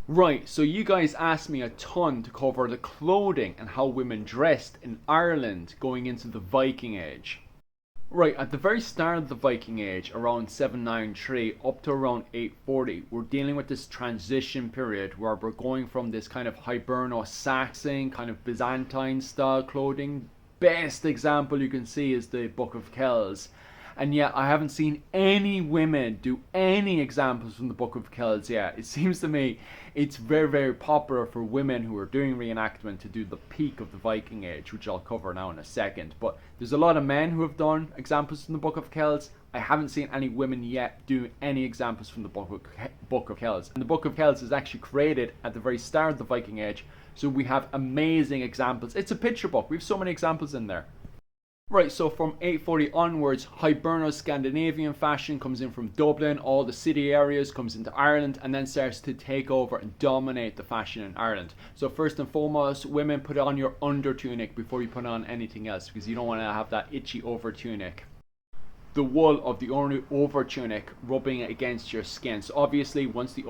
Right, so you guys asked me a ton to cover the clothing and how women dressed in Ireland going into the Viking Age. Right, at the very start of the Viking Age, around 793 up to around 840, we're dealing with this transition period where we're going from this kind of Hiberno-Saxon, kind of Byzantine style clothing. Best example you can see is the Book of Kells. And yet I haven't seen any women do any examples from the Book of Kells yet. It seems to me it's very, very popular for women who are doing reenactment to do the peak of the Viking Age, which I'll cover now in a second. But there's a lot of men who have done examples from the Book of Kells. I haven't seen any women yet do any examples from the Book of Kells. And the Book of Kells is actually created at the very start of the Viking Age, so we have amazing examples. It's a picture book. We have so many examples in there. Right, so from 840 onwards, Hiberno-Scandinavian fashion comes in from Dublin, all the city areas, comes into Ireland, and then starts to take over and dominate the fashion in Ireland. So first and foremost, women, put on your under tunic before you put on anything else, because you don't want to have that itchy over tunic. The wool of the over tunic rubbing against your skin. So obviously, once the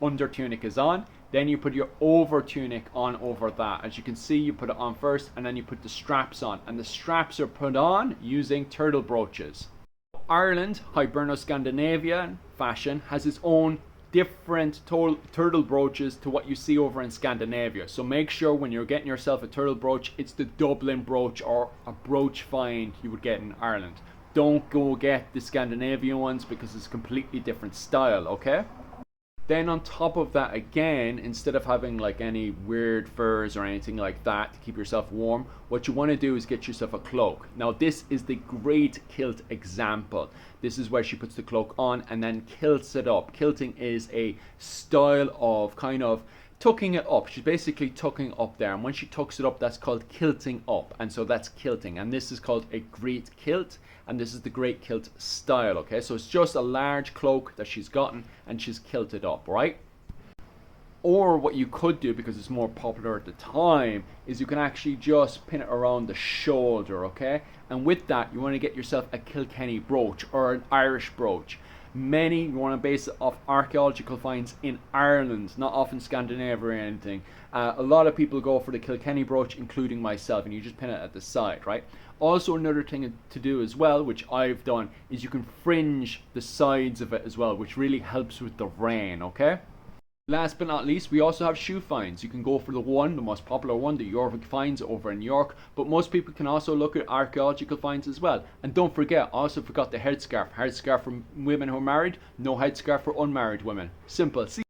under tunic is on, then you put your over tunic on over that. As you can see, you put it on first and then you put the straps on, and the straps are put on using turtle brooches. Ireland, Hiberno-Scandinavian fashion, has its own different turtle brooches to what you see over in Scandinavia. So make sure when you're getting yourself a turtle brooch, it's the Dublin brooch or a brooch find you would get in Ireland. Don't go get the Scandinavian ones because it's a completely different style, okay? Then on top of that again, instead of having like any weird furs or anything like that to keep yourself warm, what you want to do is get yourself a cloak. Now this is the great kilt example. This is where she puts the cloak on and then kilts it up. Kilting is a style of kind of tucking it up. She's basically tucking up there, and when she tucks it up, that's called kilting up, and so that's kilting, and this is called a great kilt, and this is the great kilt style. Okay, so it's just a large cloak that she's gotten and she's kilted up, right? Or what you could do, because it's more popular at the time, is you can actually just pin it around the shoulder, okay? And with that, you want to get yourself a Kilkenny brooch or an Irish brooch. Many, you want to base it off archaeological finds in Ireland, not off in Scandinavia or anything. A lot of people go for the Kilkenny brooch, including myself, and you just pin it at the side, right? Also, another thing to do as well, which I've done, is you can fringe the sides of it as well, which really helps with the rain, okay? Last but not least, we also have shoe finds. You can go for the most popular one, the Jorvik finds over in York, but most people can also look at archaeological finds as well. And don't forget, I also forgot the headscarf. Headscarf for women who are married, no headscarf for unmarried women. Simple. See